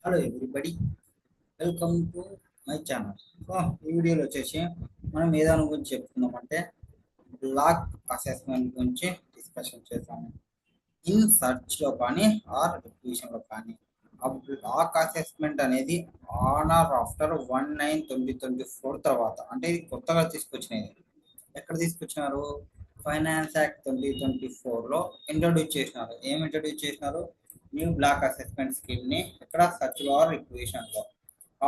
Hello everybody, welcome to my channel. So ఈ వీడియోలో వచ్చేసి మనం ఏ దాని గురించి చెప్పుకుందామంటే బ్లాక్ అసెస్మెంట్ గురించి డిస్కషన్ చేస్తాము. ఇన్ సర్చ్లో కానీ ఆర్ రిక్విజిషన్లో కానీ ఆ బ్లాక్ అసెస్మెంట్ అనేది ఆన్ ఆర్ ఆఫ్టర్ 1/9/2024 తర్వాత, అంటే ఇది కొత్తగా తీసుకొచ్చినది. ఎక్కడ తీసుకొచ్చినారు? ఫైనాన్స్ యాక్ట్ 2024లో ఇంట్రొడ్యూస్ చేసినారు. ఏం ఇంట్రొడ్యూస్ చేసినారు? న్యూ బ్లాక్ అసెస్మెంట్ స్కీమ్ని ఎక్కడ సర్చ్లో ఆర్ రిక్విజిషన్లో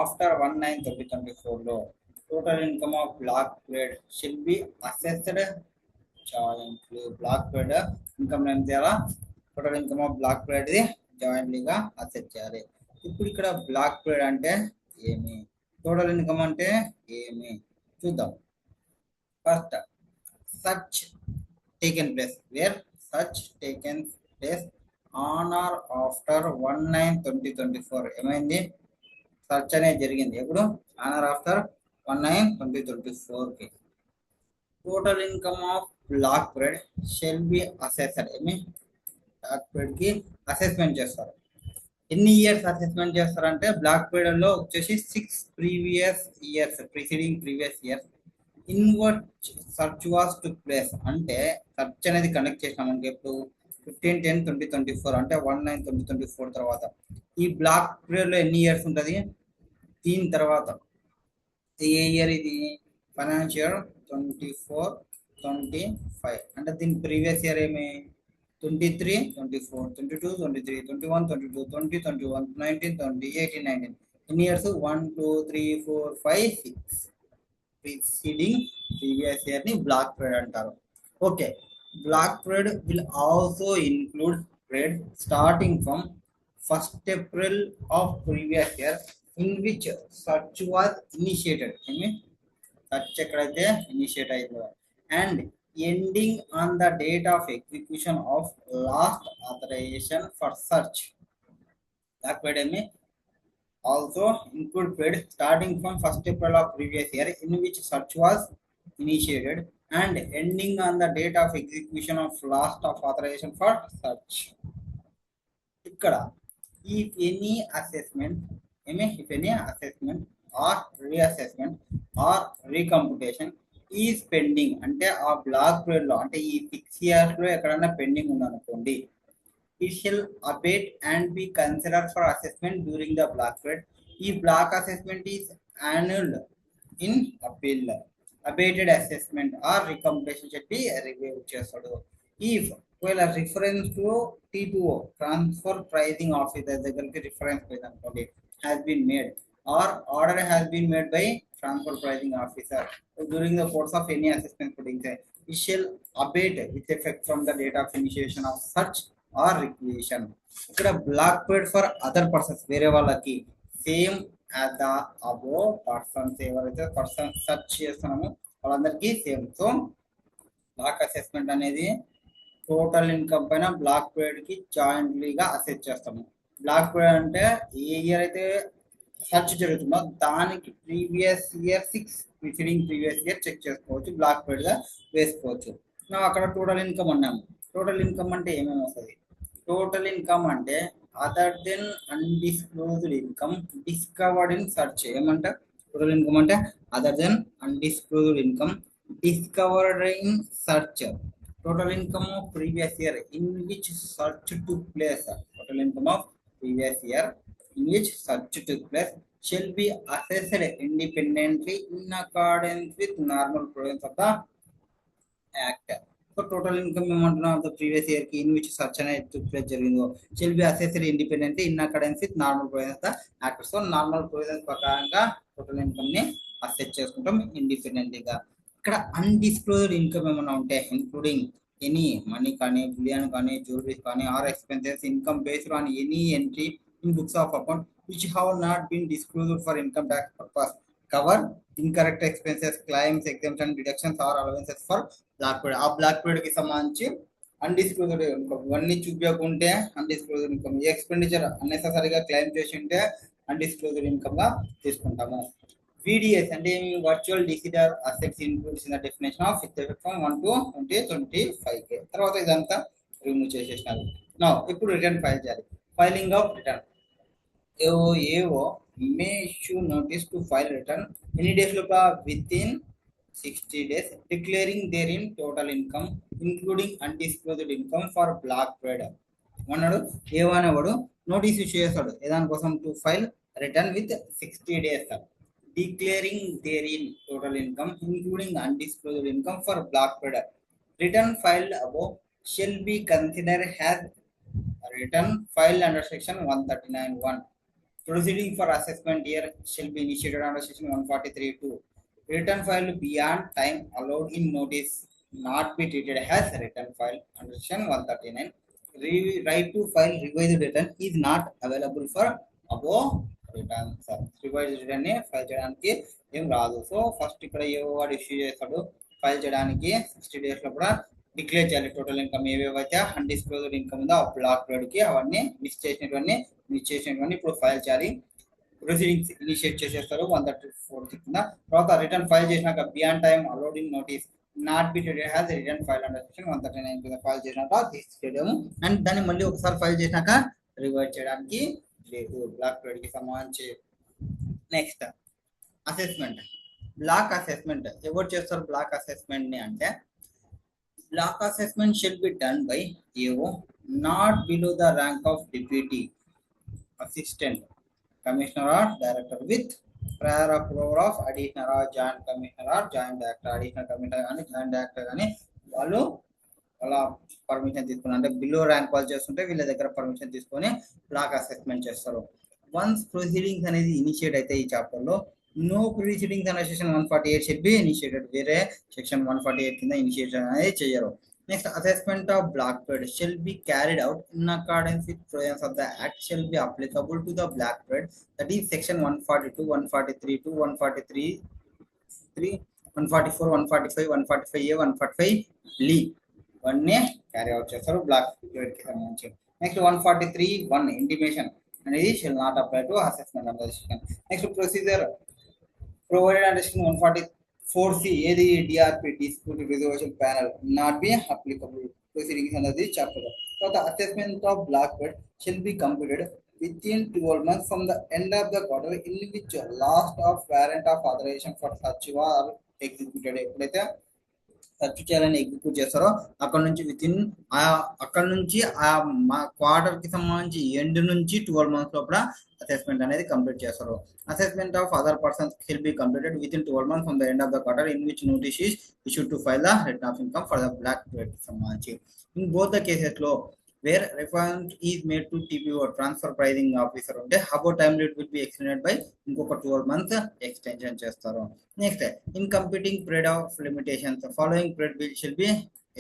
ఆఫ్టర్ 1/9/2024లో total income of block trade shall be assessed jointly. Block trade income ఏం చేయాలా? టోటల్ ఇన్కమ్ ఆఫ్ బ్లాక్ ట్రేడ్ది జాయింట్లీగా అసెస్ చేయాలి. ఇప్పుడు ఇక్కడ బ్లాక్ ట్రేడ్ అంటే ఏమి, టోటల్ ఇన్కమ్ అంటే ఏమి చూద్దాం. First, such taken place where such taken place on or after 1/9/2024 ఏమైంది? సర్చ్ అనేది జరిగింది ఎప్పుడు? ఆన్ ఆర్ ఆఫ్టర్ 1/9/2024కి. Total income of block trade shall be assessed. ఏమి? బ్లాక్ ట్రేడ్కి అసెస్మెంట్ చేస్తారు. ఎన్ని ఇయర్స్ అసెస్మెంట్ చేస్తారంటే బ్లాక్ ట్రేడ్లో వచ్చేసి 6 previous years, preceding previous years in what search was took place. అంటే సర్చ్ అనేది కండక్ట్ చేసినాం మనకి ఎప్పుడు 15/10/2024, అంటే 1/9/2024 తర్వాత. ఈ బ్లాక్ పీరియడ్లో ఎన్ని ఇయర్స్ ఉంటుంది? దీని తర్వాత ఏ ఇయర్ ఇది? ఫైనాన్షియల్ 24-25. అంటే దీని ప్రీవియస్ ఇయర్ ఏమి? 23-24, 22-23, 21-22, 20-21, 19-20, 18-19. ఎన్ని ఇయర్స్? 1 2 3 4 5 6 ప్రిసీడింగ్ ప్రీవియస్ ఇయర్ ని బ్లాక్ ట్రేడ్ అంటారు. Okay, black trade will also include trade starting from 1st April of previous year in which search was initiated. Search ఎక్కడైతే ఇనిషియేట్ అయిందో and ending on the date of execution of last authorisation for search. Black trade ఏమి also include trade starting from 1st April of previous year in which search was initiated and ending on the date of execution of last of authorization for search. ఇక్కడ if any assessment or reassessment or recomputation is pending, అంటే ఆ black trade లో, అంటే ఈ 6 years లో ఎక్కడన్నా pending ఉందనుకోండి, it shall abate and be considered for assessment during the block trade. If block assessment is annulled in appeal, abated assessment or recomputation should be reviewed chestadu. If well a reference to T2O, transfer pricing officer దగ్గరికి reference పోయిందనుకోండి, has been made or order has been made by transfer pricing officer during the course of any assessment proceedings, it shall abate with effect from the date of initiation of such or requisition. ఇక్కడ block trade for other persons, వేరే వాళ్ళకి same as the above persons, ఎవరైతే person search చేస్తున్నామో వాళ్ళందరికీ same. So block assessment అనేది total income పైన block trade కి జాయింట్లీగా అసెస్ చేస్తాము. బ్లాక్ ట్రేడ్ అంటే ఏ ఇయర్ అయితే సర్చ్ జరుగుతుందో దానికి previous year 6 preceding previous year check చేసుకోవచ్చు, బ్లాక్ ట్రేడ్ గా వేసుకోవచ్చు. అక్కడ టోటల్ ఇన్కమ్ అన్నాము. టోటల్ ఇన్కమ్ అంటే ఏమేమి వస్తుంది? టోటల్ ఇన్కమ్ అంటే other than undisclosed income discovered in search. ఏమంట? టోటల్ ఇన్కమ్ అంటే other than undisclosed income discovered in search. Total income of previous year in which search took place. Total income of previous year in which search took place shall be assessed independently in accordance with normal provisions of the act. So total income ఏమంటున్నాం? The previous year కి in which search అనేది జరిగిందో shall be assessed independently in accordance with normal provisions of the act. So normal provisions ప్రకారంగా total income ని assess చేసుకుంటాం ఇండిపెండెంట్లీగా. ఇక్కడ undisclosed income ఏమైనా ఉంటే, ఇంక్లూడింగ్ ఎనీ మనీ కానీ, బులియన్ కానీ, జ్యువెలరీస్ కానీ, or expenses income based on any entry in books of account which have not been disclosed for income tax purpose, cover incorrect expenses, claims, exemption, deductions or allowances for black period. ఆ block period కి సంబంధించి undisclosed income ఇవన్నీ చూపించకుంటే undisclosed income, expenditure అన్నెసెసరీగా claim చేసి ఉంటే undisclosed income గా తీసుకుంటాము. VDS అంటే virtual digital assets includes in the definition of with effect from 1-2025. తర్వాత ఇదంతా రిమూవ్ చేసేసినారు. ఇప్పుడు రిటర్న్ ఫైల్ చేయాలి. Filing of return. AO may issue notice to file return any days within 60 days, declaring therein total income, including undisclosed income for block trade. అన్నాడు ఏమనేవాడు notice issue చేస్తాడు ఏదానికోసం to file return with 60 days, declaring therein total income, including undisclosed income for block trade. Return filed above shall be considered as return filed under section 139(1). Proceeding for assessment year shall be initiated under section 143(2). Return filed beyond time allowed in notice not be treated as return filed under section 139. Right to file revised return is not available for above returns. Revised return file చేయడానికి ఏం రాదు. So first ఇక్కడ ఏవో వాడు issue చేస్తాడు file చేయడానికి 60 days లో కూడా డిక్లేర్ చేయాలి టోటల్ ఇన్కమ్ ఏవేవైతే అన్డిస్క్లోజ్డ్ ఇన్కమ్ ఉందో ఆ బ్లాక్ ట్రేడ్కి అవన్నీ మిస్ చేసినటువంటి ఇప్పుడు ఫైల్ చేయాలి. ప్రొసీడింగ్స్ ఇనిషియేట్ చేసేస్తారు 134 కింద. తర్వాత రిటర్న్ ఫైల్ చేసినాక beyond time allowed in notice not be treated has written file under section 139 కింద ఫైల్ చేసినాక తీసేయడం అండ్ దాన్ని మళ్ళీ ఒకసారి ఫైల్ చేసినాక రివర్ట్ చేయడానికి లేదు బ్లాక్ ట్రేడ్కి సంబంధించి. Next assessment. బ్లాక్ అసెస్మెంట్ ఎవరు చేస్తారు బ్లాక్ అసెస్మెంట్ ని అంటే block assessment shall be done by AO not below the rank of deputy assistant commissioner or director with prior approval of additional or joint commissioner or joint director. Additional commissioner కానీ joint director కానీ వాళ్ళు అలా permission తీసుకుని అంటే below rank వాళ్ళు చేస్తుంటే వీళ్ళ దగ్గర పర్మిషన్ తీసుకొని బ్లాక్ అసెస్మెంట్ చేస్తారు. వన్స్ ప్రొసీడింగ్స్ అనేది ఇనిషియేట్ అయితే ఈ చాప్టర్ లో నో ప్రొసీడింగ్స్ అనే సెక్షన్ 148 షెడ్ బి ఇనిషియేటెడ్. వేరే సెక్షన్ 148 కింద ఇనిషియేషన్ అనేది చేయరు. Next, assessment of black trade shall be carried out in accordance with provisions of the Act shall be applicable to the black trade. That is section 142, 143, 2, 143, 3, 144, 145, 145A, 145B. వన్నే carry out చేస్తారు block trade కి సంబంధించి. Next 143(1) intimation అనేది shall not apply to assessment of the section. Next procedure provided under section 144C ఏది DRP dispute reservation panel not be applicable proceedings అనేది chapter. తర్వాత assessment of block trade shall be completed within 12 months from the end of the quarter in which last of warrant of authorization for such was executed. ఎప్పుడైతే search చేయాలని execute చేస్తారో అక్కడ నుంచి అక్కడ నుంచి ఆ క్వార్టర్ కి సంబంధించి ఎండ్ నుంచి 12 months లోపల అసెస్మెంట్ అనేది కంప్లీట్ చేస్తారు. Assessment of other persons shell be completed with in 12 months from the end of the quarter in which notice is issued to file the return of income for the black trade కి సంబంధించి. In both the cases లో where reference is made to TPO transfer pricing officer ఉంటే about time limit will be extended by ఇంకొక 12 months extension చేస్తారు. Next in computing period of limitations following period bill shall be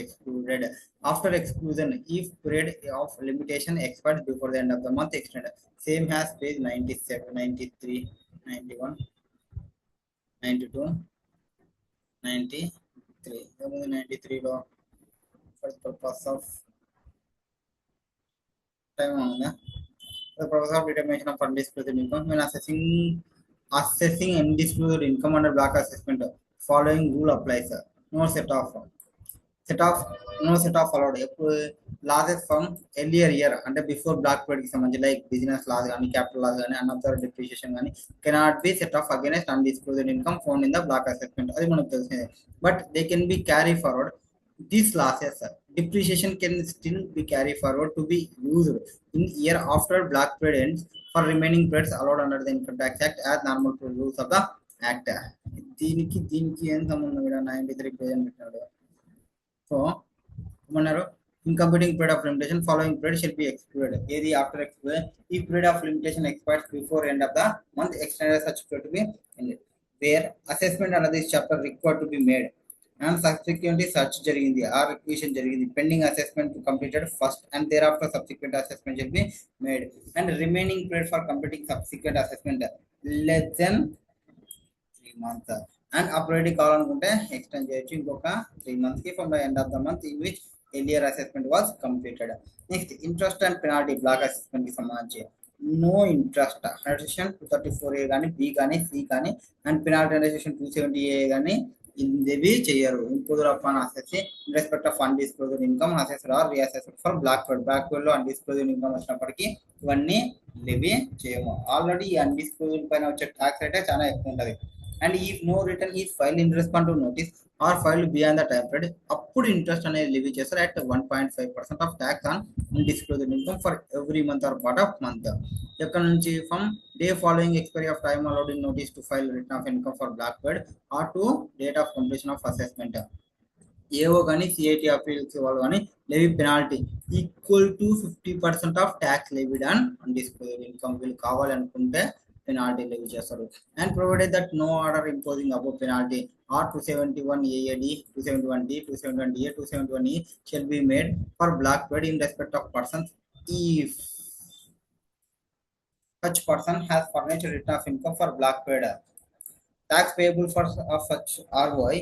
excluded. After exclusion, if period of limitation expires before the end of the month, extended. Same has page 97, 93, 91, 92, 93. 93 లో for the purpose of time on the purpose of determination of undisclosed income when assessing undisclosed income under black assessment, following rule applies. No set off allowed. Losses from earlier year అంటే before block trade కి సంబంధించి like business loss కానీ capital loss కానీ unabsorbed depreciation కానీ cannot be set off against undisclosed income found in the block assessment. అది మనకు తెలిసిందే. But they can be carry forward. These losses, depreciation can still be carried forward to be used in year after black trade ends for remaining periods allowed under the Income Tax Act as normal rules of the Act. దీనికి ఏం సంబంధం ఇక్కడ 93 page పెట్టాడు. So ఏమన్నారు in computing period of limitation following period shall be excluded. ఏది after exclude ఈ period of limitation expires before end of the month extended such period to be ended where assessment under this chapter required to be made and subsequently search జరిగింది or requisition జరిగింది pending assessment completed first and thereafter subsequent assessment shall be made and remaining period for completing subsequent assessment less than 3 months and upload కావాలనుకుంటే extend చేయొచ్చు ఇంకొక 3 months కి from the end of the month in which earlier assessment was completed. Next, interest and penalty block assessment కి సంబంధించి no interest section 234A కానీ B కానీ C కానీ and penalty section 270A కానీ levy చేయరు. Imposer upon assessed in respect of undisclosed income assessed or reassessed for Blackbird. Blackbird లో undisclosed income వచ్చినప్పటికీ ఇవన్నీ లెవీ చేయము. ఆల్రెడీ ఈ అన్డిస్క్లోజ్డ్ పైన వచ్చే ట్యాక్స్ రేటే చాలా ఎక్కువ ఉంటుంది. అండ్ ఈ నో రిటర్న్ ఈ file in respond to notice or file beyond the time period, అప్పుడు ఇంట్రెస్ట్ అనేది లివీ చేస్తారు at 1.5% of tax on undisclosed income for every month or part of month. ఎక్కడ నుంచి from day following expiry of time allowed in notice to file return of income for blackbird or to date of completion of assessment. AO కానీ CIT appeals వాళ్ళు కానీ levy penalty equal to 50% of tax levied on undisclosed income. వీళ్ళు కావాలనుకుంటే penalty levy చేస్తారు. And provided that no order imposing above penalty or 271 AAD, 271D, 271DA, 271E shall be made for Blackbird in respect of persons if such person has furnished return of income for Blackbird. Tax payable for of such ROI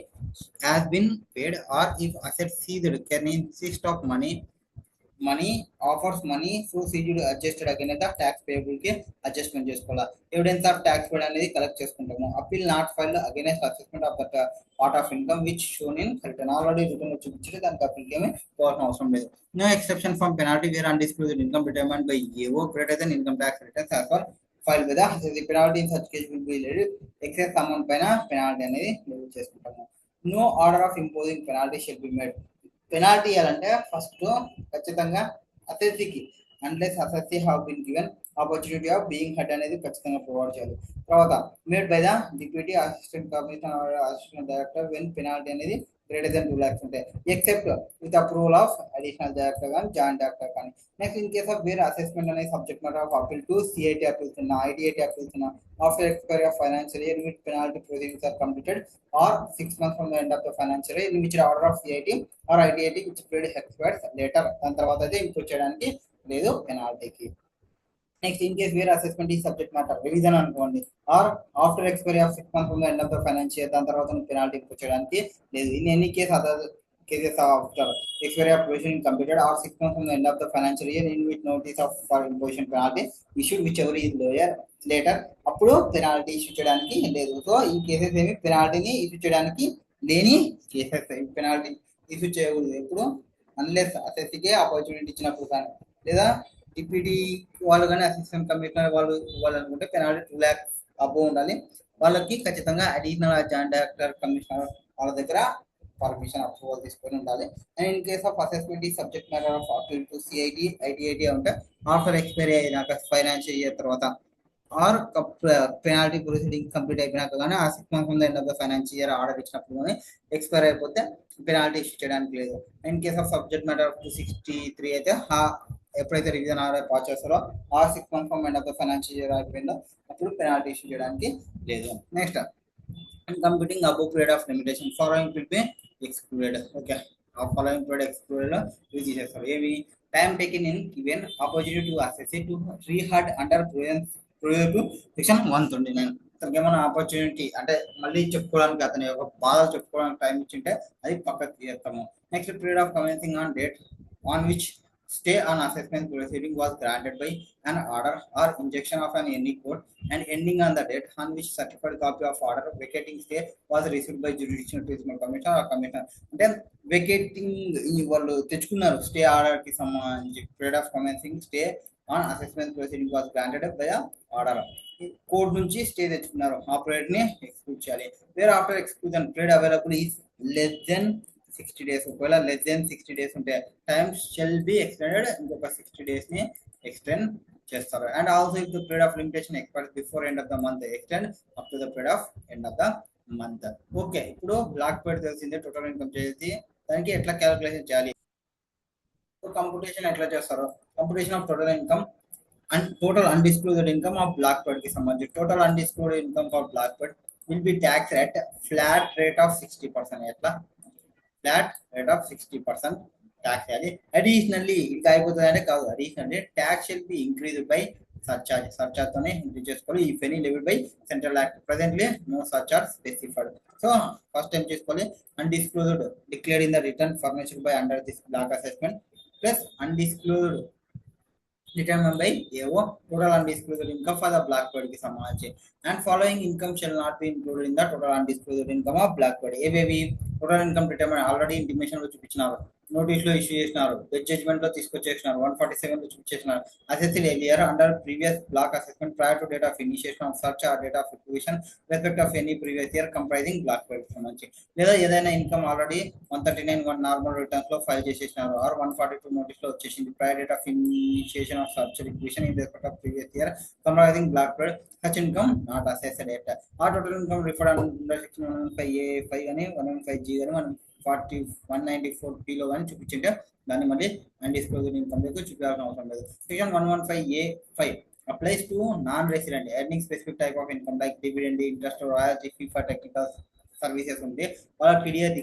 has been paid, or if assets seized can insist of money offers money so seized adjusted again the tax payable కి adjustment చేసుకోవాలా. Evidence of tax paid అనేది collect చేసుకుంటాము. Appeal not file against assessment of that part of income which shown in return. Already return చూపించి దానికి అపీల్కి ఏమి పోవాల్సిన అవసరం లేదు. No exception from penalty where undisclosed income determined by AO greater than income tax returns as per file మీద penalty in such case will be levied. Excess amount పైన penalty అనేది లెవీ చేసుకుంటాము. No order of imposing penalty shall be made. Penalty ఇవ్వాలంటే first ఖచ్చితంగా అథెంటికి unless అథెంటి have been given opportunity of being heard అనేది ఖచ్చితంగా ప్రొవైడ్ చేయాలి. తర్వాత made by the deputy assistant commissioner assistant director when penalty అనేది greater than 2 lakhs ఉంటాయి, except with approval of additional director కానీ జాయింట్ డైరెక్టర్ కానీ. Next in case of where assessment అనేది subject matter of appeal to CIT appeals ఉన్నా, IDIT appeals ఉన్నా, after expiry of financial year with penalty proceedings are completed or 6 months from the end of the financial year in which order of CIT or IDIT which period expires later. దాని తర్వాత అయితే improve చేయడానికి లేదు పెనాల్టీకి. Next in case where assessment ఈ subject matter revision అనుకోండి, or after expiry of 6 months from the end of the financial year, దాని తర్వాత పెనాల్టీ ఇంప్రూవ్ చేయడానికి లేదు. In any case other cases after expiry of provision completed or 6 months from the end of the financial year in which notice of for imposition penalty issued whichever is lower later, అప్పుడు penalty issue చేయడానికి లేదు. So ఈ cases ఏమి పెనాల్టీని issue చేయడానికి లేని cases. Penalty issue చేయకూడదు ఎప్పుడు unless అసెస్కి opportunity ఇచ్చినప్పుడు కానీ, లేదా డిప్యూటీ వాళ్ళు కానీ అసిస్టెంట్ కమిషనర్ వాళ్ళు ఇవ్వాలనుకుంటే పెనాల్టీ 2 lakhs అబోవ్ ఉండాలి. వాళ్ళకి ఖచ్చితంగా అడిషనల్ జాయింట్ డైరెక్టర్ కమిషనర్ వాళ్ళ దగ్గర పర్మిషన్ అప్రూవల్ తీసుకొని ఉండాలి. And in case of assessment ఈ subject matter of appeal to CIT IDIT ఉంటే ఆఫ్టర్ ఎక్స్పైరీ అయినాక ఫైనాన్షియల్ ఇయర్ తర్వాత ఆర్ పెనాల్టీ ప్రొసీడింగ్ కంప్లీట్ అయిపోయినాక కానీ ఆ 6 months ముందు end of the financial year order ఇచ్చినప్పుడు కానీ ఎక్స్పైర్ అయిపోతే పెనాల్టీ ఇష్యూ చేయడానికి లేదు. In case of subject matter of 263 అయితే ఎప్పుడైతే రివిజన్ ఆర్డర్ పాస్ చేస్తారో ఆ 6 months from end of the financial year అయిపోయిందో అప్పుడు పెనాల్టీ ఇష్యూ చేయడానికి లేదు. Next and computing above period of limitation following will be excluded. Okay, following period excluded use చేస్తారు. ఏవి time taken in given opportunity to assess to reheard under provision section 129. అతనికి ఏమైనా opportunity అంటే మళ్ళీ చెప్పుకోవడానికి అతని ఒక బాధలు చెప్పుకోవడానికి టైం ఇచ్చింటే అది పక్కకు తీస్తాము. Next period of commencing on date on which stay on assessment proceeding was granted by an order or injunction of any court and ending on the date on which certified copy of order vacating stay was received by judicial tribunal commissioner or commissioner. అంటే vacating వాళ్ళు తెచ్చుకున్నారు stay order కి సంబంధించి period of commencing stay on assessment proceeding was granted by order. Court నుంచి stay తెచ్చుకున్నారు, ఆ period ని exclude చేయాలి. Where after exclusion period available is less than 60 days. ఒకవేళ లెస్ దెన్ 60 days ఉంటే టైమ్స్ షెల్ బి ఎక్స్టెండెడ్, ఇంకొక 60 days ని extend చేస్తారు. And also if the period of limitation expires before end of the month extend up to the period of end of the month. Okay, ఇప్పుడు block period తెలిసిందే, total income చేసి దానికి ఎట్లా calculation చేయాలి, computation ఎట్లా చేస్తారు. Computation of total income and total undisclosed income of block period కి సంబంధించి total undisclosed income for block period will be tax at flat rate of 60%. ఎట్లా ఫ్లాట్ రేట్ ఆఫ్ 60% ట్యాక్స్ చేయాలి. అడిషనల్లీ ఇది అయిపోతుంది అంటే కాదు, additionally tax shall be increase by surcharge. సర్చార్జ్తోనే increase చేసుకోవాలి. ఈ any level by central act presently no surcharge specified. So first time చేసుకోవాలి undisclosed declared in the return furnished by under this block assessment plus undisclosed determined by AO, total undisclosed income for the black bird ki సంబంధించి, and following income shall not be included in the total undisclosed income of black bird. ఏవేవి total income determined already intimation లో చూపించినారు, notice లో issue చేసినారు, best judgement లో తీసుకొచ్చేసినారు, 147 లో చూపించేసినారు. Assessed earlier under previous block assessment prior to date of initiation of search or date of acquisition respect of any previous year comprising black bird కి సంబంధించి, లేదా ఏదైనా ఇన్కమ్ ఆల్రెడీ 139 నార్మల్ రిటర్న్స్ లో file చేసేసినారు, are 142 notice లో వచ్చేసింది, prior date of initiation of search requisition in respect of previous year comprising black bird, such income not assessed at. Our total income referred under section 115A5 అని 115G అని 194P లో కానీ చూపించింటే దాన్ని మళ్ళీ undisclosed income లో చూపించాల్సిన అవసరం లేదు. Section 115A5 applies to non-resident earning specific type of income like dividend, interest, royalty, fee for technical services ఉంటే వాళ్ళ టీడీఎస్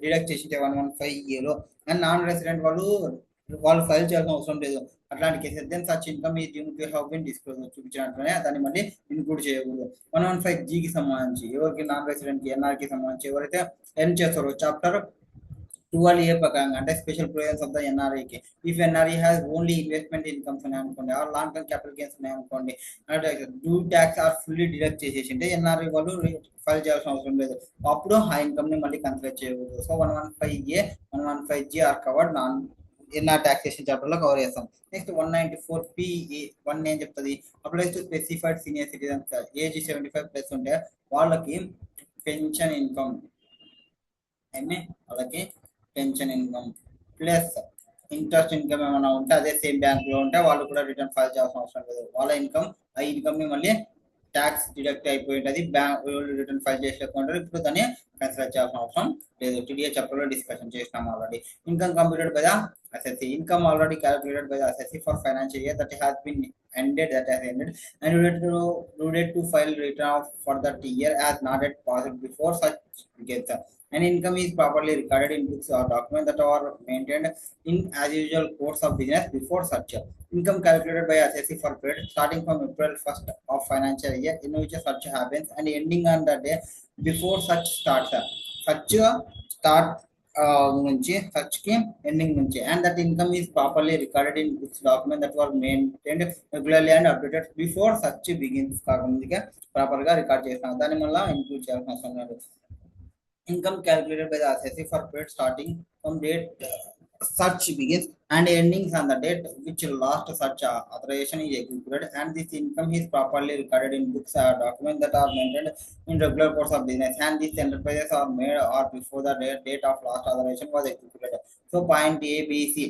డిడక్ట్ చేసి 115A లో, అండ్ నాన్ రెసిడెంట్ వాళ్ళు ఫైల్ చేయాల్సిన అవసరం లేదు అట్లాంటి కేసెస్. దెన్ సచ్ ఇన్కమ్ ఈ due to have been disclose చూపించినట్లనే దాన్ని మళ్ళీ ఇన్క్లూడ్ చేయకూడదు. 115Gకి సంబంధించి ఎవరికి నాన్ రెసిడెంట్ కి ఎన్ఆర్కి సంబంధించి ఎవరైతే ఎర్న్ చేస్తారో చాప్టర్ 12A ప్రకారంగా అంటే స్పెషల్ ప్రొవిజన్స్ ఆఫ్ ద ఎన్ఆర్ఐకి, if NRI has only investment incomes ఉన్నాయి అనుకోండి, or long term capital gains ఉన్నాయి అనుకోండి, due tax are fully deduct చేసేసి అంటే ఎన్ఆర్ఐ వాళ్ళు ఫైల్ చేయాల్సిన అవసరం లేదు, అప్పుడు ఆ ఇన్కమ్ ని మళ్ళీ కన్సిడర్ చేయకూడదు. So 115A 115G are covered non NR taxation chapter లో కవర్ చేస్తాం. నెక్స్ట్ 194PA 1 ఏం చెప్తుంది, applies to specified senior citizens age 75+ ఉంటే వాళ్ళకి పెన్షన్ ఇన్కమ్ వాళ్ళకి pension income plus interest income ఏమైనా ఉంటే అదే సేమ్ బ్యాంక్ లో ఉంటే వాళ్ళు కూడా రిటర్న్ ఫైల్ చేయాల్సిన అవసరం లేదు. వాళ్ళ ఇన్కమ్ ఆ ఇన్కమ్ ని మళ్ళీ ట్యాక్స్ డిడక్ట్ అయిపోయింది, బ్యాంక్ రిటర్న్ ఫైల్ చేసేసుకుంటారు, ఇప్పుడు దాన్ని కన్సిడర్ చేయాల్సిన అవసరం లేదు. టీడీఎస్ చాప్టర్ లో డిస్కషన్ చేసినాం already. Income computed by the assessee, income already calculated by the assessee for financial year that has ended and due date to file return for that year as not yet passed before such gets. And income is properly recorded in books or documents that are maintained in as usual course of business before such. Income calculated by assessee for period starting from April 1st of financial year in which such happens and ending on the day before such starts. Such start నుంచి such కి ending నుంచి, and that income is properly recorded in books document that were maintained regularly and updated before such begins. కాకుండా proper గా record చేస్తాం, దాని వల్ల include చేయాల్సిన అవసరం లేదు. Income calculated by the assessee for period starting from date search begins and endings on the date which last such authorization is executed, and this income is properly recorded in books or documents that are maintained in regular course of business, and these enterprises are made or before the date of last authorization was executed. So point A, B, C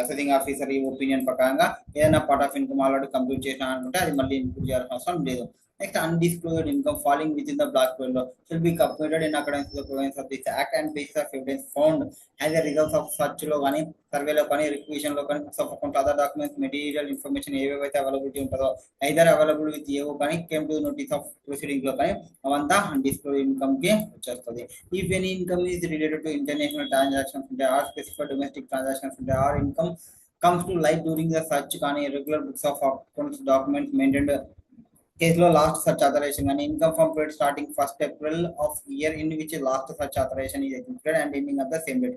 assessing officer ఈ opinion ప్రకారంగా ఏదైనా part of income already complete చేసినా అనుకుంటే అది మళ్ళీ include చేయాల్సిన అవసరం లేదు. Next, undisclosed income falling within the black window shall be computed in accordance with the provisions of this act and basis of evidence found as a result of search లో కానీ సర్వేలో కానీ రిక్విజిషన్ లో కానీ books of account other documents material information ఏవేవైతే availability ఉంటుందో either available with ఏవో కానీ came to notice of proceeding లో కానీ అవంతా అన్డిస్క్లోజ్ ఇన్కమ్ కి వచ్చేస్తుంది. If any income is related to international transactions ఉంటే ఆర్ స్పెసిఫైడ్ డొమెస్టిక్ ట్రాన్సాక్షన్స్ ఉంటే or income comes to light during the search కానీ regular books of accounts documents maintained కేసులో last search authorisation కానీ income from period starting 1st April of year in which last search authorisation is executed and ending of the same date,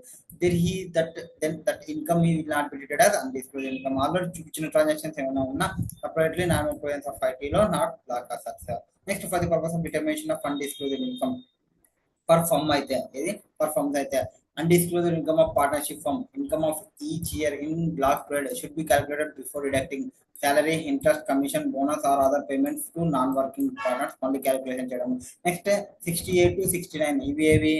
that income ఈ will not be treated as undisclosed income. Already చూపించిన transactions ఏమైనా ఉన్నా separately normal provisions of 5T లో not block assets. Next for the purpose of determination of undisclosed income per firm అయితే ఇది per firms అయితే undisclosed income of partnership firm income of each year in block period should be calculated before deducting salary, interest, commission, bonus or other payments to non-working partners మళ్ళీ calculation చేయడం. Next 68 to 69 ఇవి ఏవి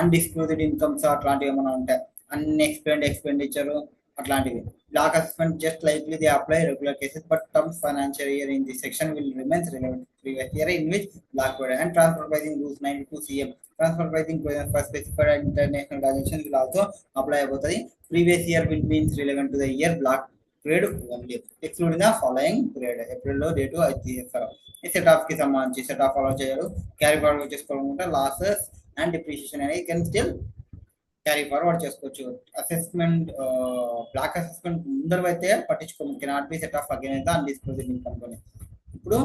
undisclosed incomes అట్లాంటివి ఏమైనా ఉంటాయి, unexplained expenditure అట్లాంటివి. Block assessment just likely they apply regular cases but terms financial year in this section will remains relevant to previous year in which black period and transfer pricing rules 92 CM transfer pricing provisions for specified international transactions will also apply అవుతుంది. previous year will means relevant to the year black period only excluding the following period. April లో date అది చేస్తారు. ఈ set of కి సంబంధించి set of follow చేయాలి, carry forward చేసుకోవాలనుకుంటే losses and depreciation అనేది కెన్ స్టిల్ క్యారీ ఫార్వర్డ్ చేసుకోవచ్చు. అసెస్మెంట్ బ్లాక్ అసెస్మెంట్ ముందర అయితే పట్టించుకోము, cannot be set of again అయితే అన్డిస్క్లోజ్డ్ ఇన్కమ్ కొని ఇప్పుడు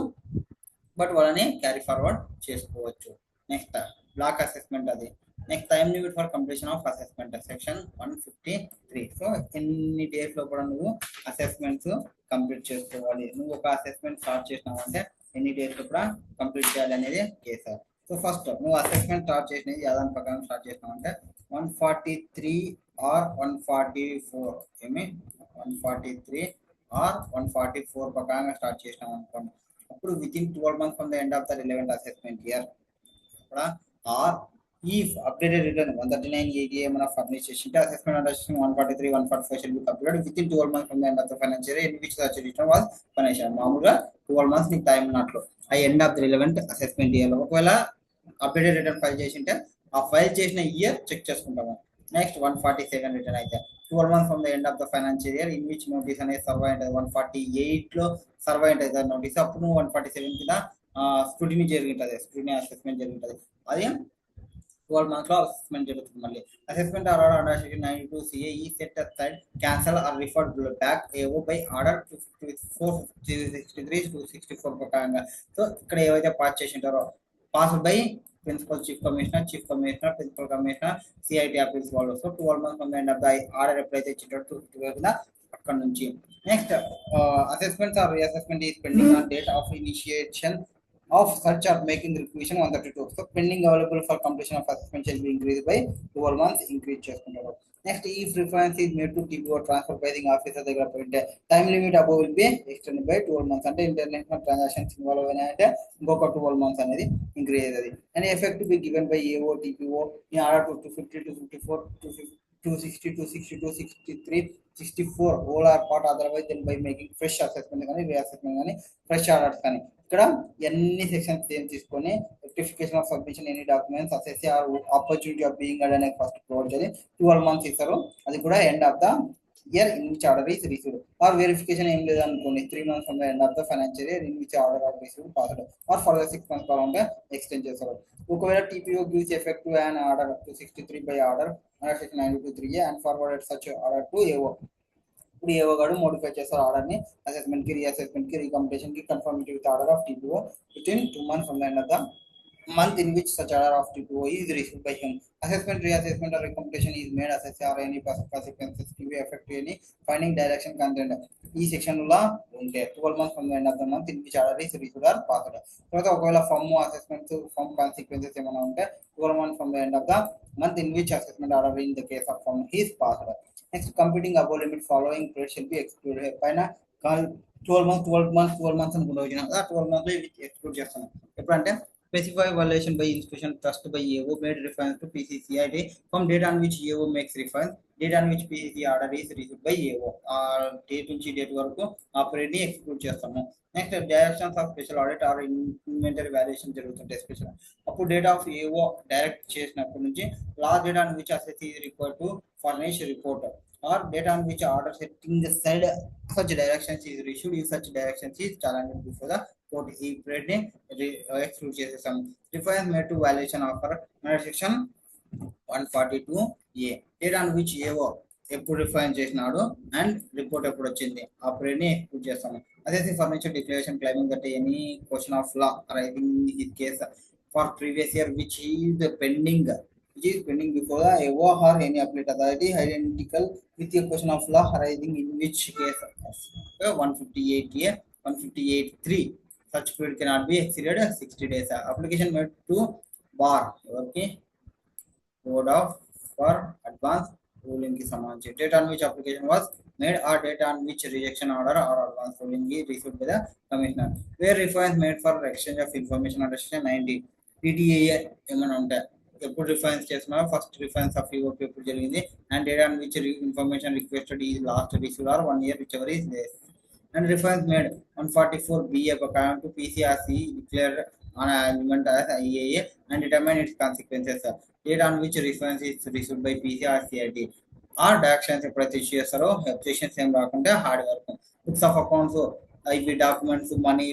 బట్ వాళ్ళని క్యారీ ఫార్వర్డ్ చేసుకోవచ్చు. నెక్స్ట్ బ్లాక్ అసెస్మెంట్ అది. Next time limit for completion of assessment section 153 3. So ఎన్ని డేస్ లో కూడా నువ్వు అసెస్మెంట్స్ కంప్లీట్ చేసుకోవాలి. నువ్వు ఒక అసెస్మెంట్ స్టార్ట్ చేసినావు అంటే ఎన్ని డేస్ లో కూడా కంప్లీట్ చేయాలి అనేది కేసారు. సో ఫస్ట్ నువ్వు అసెస్మెంట్ స్టార్ట్ చేసినది ఆధార్ ప్రకారం స్టార్ట్ చేసినావు అంటే 143 ఆర్ 144 ఏమి 143 ఆర్ 144 ప్రకారంగా స్టార్ట్ చేసినాం అనుకోండి. అప్పుడు within 12 months from the end of the relevant assessment year are if updated return 139 ADA mana furnish chesinte assessment under section 143 144 shall be completed within 12 months from the end of the financial year in which such return was financial మామూలుగా 12 months ని time ఉన్నట్లు ఆ end of the relevant assessment year లో ఒకవేళ updated return file చేసింటే ఆ file చేసిన year check చేసుకుంటాము. నెక్స్ట్ 147 రిటర్న్ అయితే 12 months from the end of the financial year in which notice అనేది సర్వ్ అయింటది 148 లో సర్వ్ అయింటది నోటీస్ అప్పుడు 147 కింద స్క్రూటినీ జరుగుతుంది స్క్రూటినీ అసెస్మెంట్ జరుగుతుంది. అది 12 months లో అసెస్మెంట్ జరుగుతుంది. మళ్ళీ assessment are order under section 92 CA ఈ set aside cancel or referred back AO by order 263 264 ప్రకారంగా. సో ఇక్కడ ఏవైతే పాస్ చేసింటారో pass by principal chief commissioner principal commissioner CIT office వాళ్ళు. So 12 months from the end of the order ఎప్పుడైతే ఇచ్చింటారో అక్కడ నుంచి. Next assessments or reassessment is pending on date of initiation of such of making requisition 132. So pending available for completion of assessment shall be increased by 12 months increase చేసుకుంటారు. Next, if reference is made to TPO transfer pricing officer దగ్గర పోయింటే time limit above will be extended by 12 months. అంటే international transactions involve అయినాయంటే ఇంకొక 12 months అనేది increase అవుతుంది. And effect to be given by AO TPO in order to 250 254 260 260 263 64 all are part otherwise then by making fresh assessment కానీ reassessment కానీ fresh orders కానీ. ఇక్కడ ఎన్ని sections ఏం తీసుకొని rectification of submission any documents assess or opportunity of being అనే first provide చేయాలి. 12 months ఇస్తారు. అది కూడా end of the year in which order is received. Or verification ఏం లేదనుకోండి 3 months from the end of the financial year in which order of received passed or further 6 months కావాలంటే extend చేస్తారు. ఒకవేళ TPO gives effect to an order up to 63 by order under section 92(3)A and forwarded such order to AO. ఇప్పుడు ఏవో గారు modify చేస్తారు order ని assessment కి reassessment కి రీకంప్లీషన్ కి conformity with order of TPO with in 2 months from the end of the month in which such order of TPO is received by him. Assessment, reassessment or recompletion is made assess or any consequences to be effect to any finding direction content. ఈ section లో ఉంటే 12 months from the end of the month in which order is received or passed. తర్వాత ఒకవేళ form assessments form consequences ఏమైనా ఉంటే 12 months from the end of the month in which assessment order in the case of form is passed. Next, computing above limit following period shall be excluded. పైన 12 months అనుకుంటూ వచ్చిన 12 months exclude చేస్తాను. ఎప్పుడంటే specify violation by institution trust by AO made reference to PCCID from date on which AO makes reference, date on which PCC order is received by AO. Date నుంచి date వరకు operate ని exclude చేస్తాము. Next directions of special audit or inventory valuation జరుగుతుంటాయి special. అప్పుడు date of AO direct చేసినప్పటి నుంచి last date on which assess is required to furnish report or date on which order setting the side such directions is issued if such directions is challenged before the court. ఈ period ని exclude చేసేసాం. Reference made to valuation offer under section 142A date on which AO ఎప్పుడు refine చేసినాడు and report ఎప్పుడు వచ్చింది ఆ period ని exclude చేస్తాము. అదే furniture declaration claiming that any question of law arising in his case for previous year which is pending before the AO or any appellate authority identical with a question of law arising in which case 158A 158(3) such period cannot be exceeded 60 days. Application made to bar okay board of for advance ruling ki samanchi date on which application was made or date on which rejection order or advance ruling is received by the commissioner where reference made for exchange of information under section 90 TDA ఏమైనా ఉంటాయి. ఎప్పుడు reference చేస్తున్నా first reference of your ఎప్పుడు జరిగింది and date on which information requested ఈ last receive or 1 year whichever is there and reference made 144BA according to PCRC declared on amendment as IAA and determine its consequences. Date on which reference is received by PCRCID or actions ఎప్పుడైతే చేస్తారో objections ఏం రాకుండా hard work. Books of accounts ఇవి documents money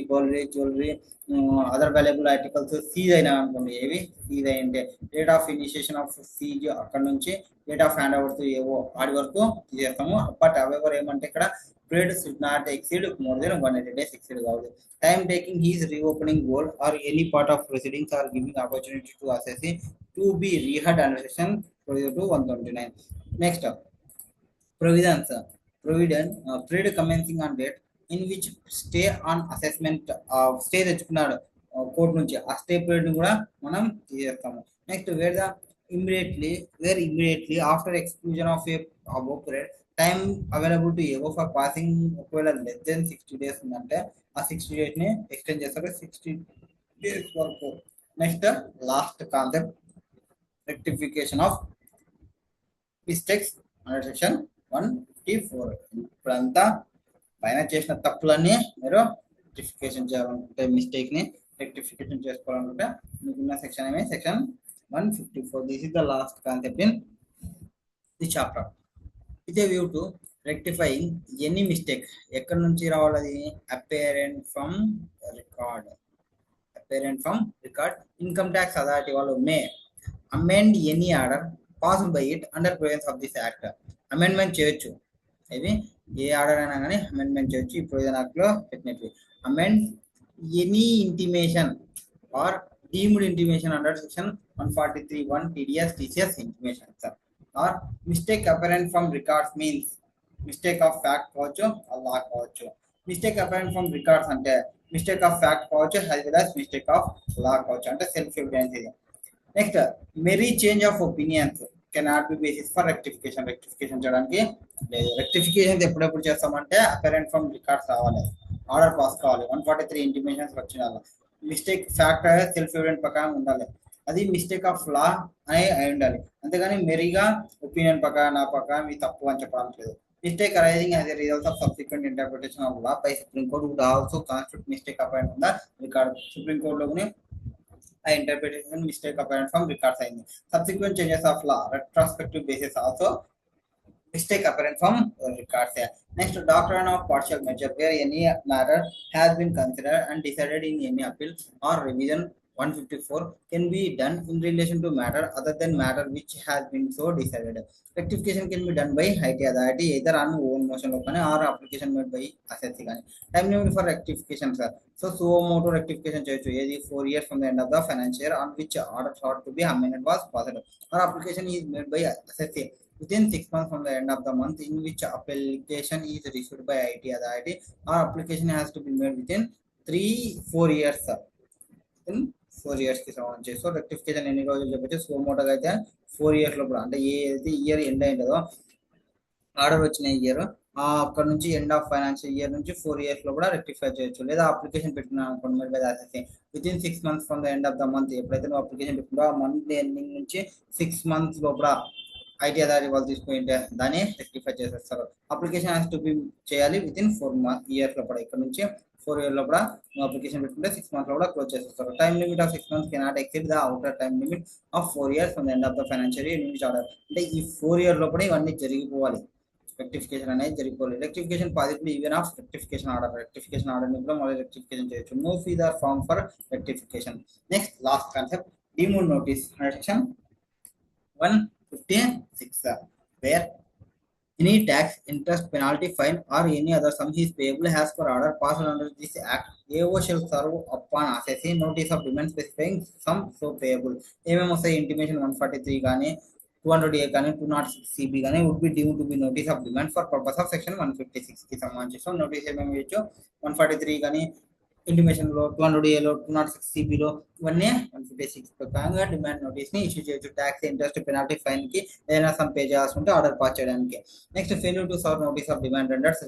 jewellery other valuable articles seize అయినా అనుకోండి. ఏవి seize అయ్యింటే date of initiation of seize అక్కడ నుంచి date of hand over to AO ఆడి వరకు చేస్తాము. బట్ అవెవర్ ఏమంటే ఇక్కడ period should not exceed more than 180 days exceed కావాలి. Time taking his reopening goal or any part of proceedings or giving opportunity to assessee to be reheard under section 22 129. Next provisions period commencing on date in which stay on assessment stay తెచ్చుకున్నాడు court నుంచి ఆ stay period కూడా మనం తీసేస్తాము. Next where immediately after exclusion of a above period time available to AO for passing ఒకవేళ less than 60 days ఉందంటే ఆ 60 days ని ఎక్స్టెండ్ చేస్తారు 60 days వరకు. Next last concept rectification of mistakes under section 154. ఇప్పుడంతా పైన చేసిన తప్పులన్నీ మీరు రెక్టిఫికేషన్ చేయాలనుకుంటే మిస్టేక్ ని రెక్టిఫికేషన్ చేసుకోవాలనుకుంటే మీకున్న సెక్షన్ ఏమే section 154. This is the last concept in the chapter. With a view to rectifying any mistake ఎక్కడి నుంచి రావాలి? Apparent from record. Income tax authority వాళ్ళు may amend any order passed by it under provisions of this act. Amendment చేయొచ్చు, ఇది ఏ order అయినా కానీ amendment చేయొచ్చు ఈ ప్రొవిజన్ యాక్ట్ లో పెట్టినట్టు. Amend any intimation or deemed intimation under section 143(1) TDS TCS intimation or mistake apparent from records means mistake of fact కావచ్చు, అలా కావచ్చు. మిస్టేక్ అపరెంట్ ఫ్రమ్ రికార్డ్స్ అంటే మిస్టేక్ ఆఫ్ ఫ్యాక్ట్ కావచ్చు, as well as mistake of law కావచ్చు, అంటే self evidence ఇది. Next mere change of opinions cannot be basis for rectification. Rectification చేయడానికి లేదు. రెక్టిఫికేషన్ ఎప్పుడెప్పుడు చేస్తామంటే అపరెంట్ ఫ్రమ్ రికార్డ్స్ రావాలి, ఆర్డర్ పాస్ కావాలి, 143 ఇంటిమేషన్స్ వచ్చిన మిస్టేక్ ఫ్యాక్ట్ సెల్ఫ్ ఎవిడెంట్ ప్రకారం ఉండాలి, అది మిస్టేక్ ఆఫ్ లా అయి ఉండాలి. అంతేగాని మెరీగా ఒపీనియన్ ప్రకారం నా ప్రకారం ఇది తప్పు అని చెప్పడానికి లేదు. Mistake arising as a result of subsequent interpretation of law by Supreme Court would also constitute mistake apparent from the record. Supreme Court logone a interpretation mistake apparent from records aindi. Subsequent changes of law retrospective basis also mistake apparent from records. Next, doctrine of partial measure, where any matter has been considered and decided in any appeal or revision 154 can be done in relation to matter other than matter which has been so decided. Rectification can be done by IT authority either on own motion or application made by assessee. Time limit for rectification, sir. So motor rectification cheyochu 4 years from the end of the financial year on which order sought to be amended was possible, or application is made by assessee within 6 months from the end of the month in which application is received by IT authority, or application has to be made within 4 years, sir. In 4 years కి సంబంధించి. So rectification ఎన్ని రోజులు చెప్పచ్చు? సోమోటోగా అయితే 4 years లోపల, అంటే ఏదైతే year end అయిందో ఆర్డర్ వచ్చిన ఇయర్ అక్కడ నుంచి ఎండ్ ఆఫ్ ఫైనాన్షియల్ ఇయర్ నుంచి 4 years లో కూడా రెక్టిఫై చేయొచ్చు. లేదా అప్లికేషన్ పెట్టినా అనుకోండి మీరు మీద with in 6 months from the end of the month, ఎప్పుడైతే నువ్వు అప్లికేషన్ పెట్టుకుంటో ఆ మంత్ ఎండింగ్ నుంచి 6 months లోపల ఐటీ అథారిటీ వాళ్ళు తీసుకుంటే దాన్ని రెక్టిఫై చేసేస్తారు. అప్లికేషన్ హ్యాస్ టు బి చేయాలి విత్ ఇన్ 4 years లోపల. ఇక్కడ నుంచి 4 years లోపల నువ్వు అప్లికేషన్ పెట్టుకుంటే 6 months లో కూడా క్లోజ్ చేసేస్తారు. Time limit of 6 months cannot exceed the outer time limit of 4 years from the end of the financial year in which order. అంటే ఈ 4 years లోపల ఇవన్నీ జరిగిపోవాలి, రెక్టిఫికేషన్ అనేది జరిగిపోవాలి. Rectification possible even of rectification order. Rectification order కూడా మళ్ళీ rectification చేయొచ్చు. No fees or form for rectification. Next last concept deemed notice section 156, where any tax, interest, penalty, fine, or any other sum is payable as per order passed under this act, AO shall serve upon assessee notice of demand specifying sum so payable. ఏమేమి వస్తాయి? Intimation 143 కానీ 200A కానీ 206CB కానీ would be deemed to be notice of demand for purpose of section 156 కి సంబంధించి. So notice ఏమేమి చేయొచ్చు? 143 కానీ ఇంటిమేషన్ లో 200A లో 206CB లో ఇవన్నీ 156 ప్రకారంగా డిమాండ్ నోటీస్ ని ఇష్యూ చేయొచ్చు. ట్యాక్స్, ఇంట్రెస్ట్, పెనాల్టీ, ఫైన్ కి ఏదైనా సమ్ పే చేయాల్సి ఉంటే ఆర్డర్ పాస్ చేయడానికి. Next failure to serve notice of demand renders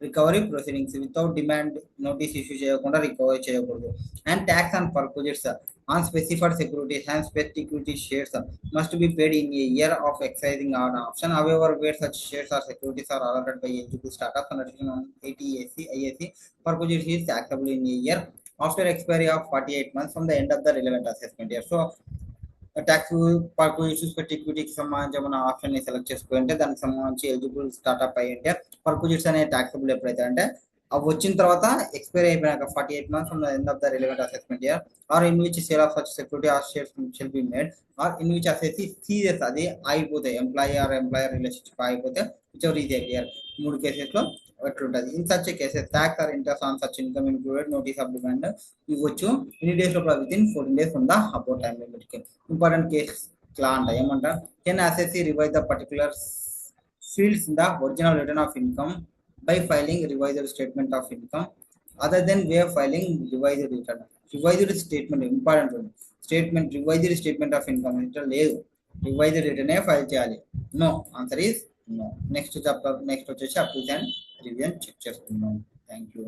recovery proceedings. Without demand notice issue చేయకుండా రికవరీ చేయకూడదు. And tax on perquisites on specified securities and specific equity shares must be paid in a year of exercising an option. However, where such shares or securities are allotted by eligible startups under section 180 IAC, purchase is taxable in a year after expiry of 48 months from the end of the relevant assessment year. So tax perquisites పెట్టి ఈక్విటీకి సంబంధించి మన option ని select చేసుకుంటే దానికి సంబంధించి eligible startup అయ్యి ఉంటే perquisites అనే ట్యాక్సబుల్ ఎప్పుడైతే అంటే అవి వచ్చిన తర్వాత ఎక్స్పైర్ అయిపోయినాక 48 months from the end of the relevant assessment year, or in which sale of such security or shares shall be made, or in which assessee seizes అది ఆగిపోతాయి, ఎంప్లాయీ ఆర్ ఎంప్లాయర్ రిలేషన్షిప్ ఆగిపోతే whichever is earlier. 3 cases లో ఎట్లుంటది? In such cases tax or interest on such income included notice of demand ఇవ్వచ్చు ఎన్ని days లోపల within 14 days from the above time limit కి. Important case law అంట ఏమంట? Can assessee revise the particular fields in the original return of income by filing revised statement of income other than way of filing revised return. Revised statement important statement revised statement of income అంటే లేదు, revised return file చేయాలి. No, answer is no. Next వచ్చేసి approve and revision check చేసుకుందాం. Thank you.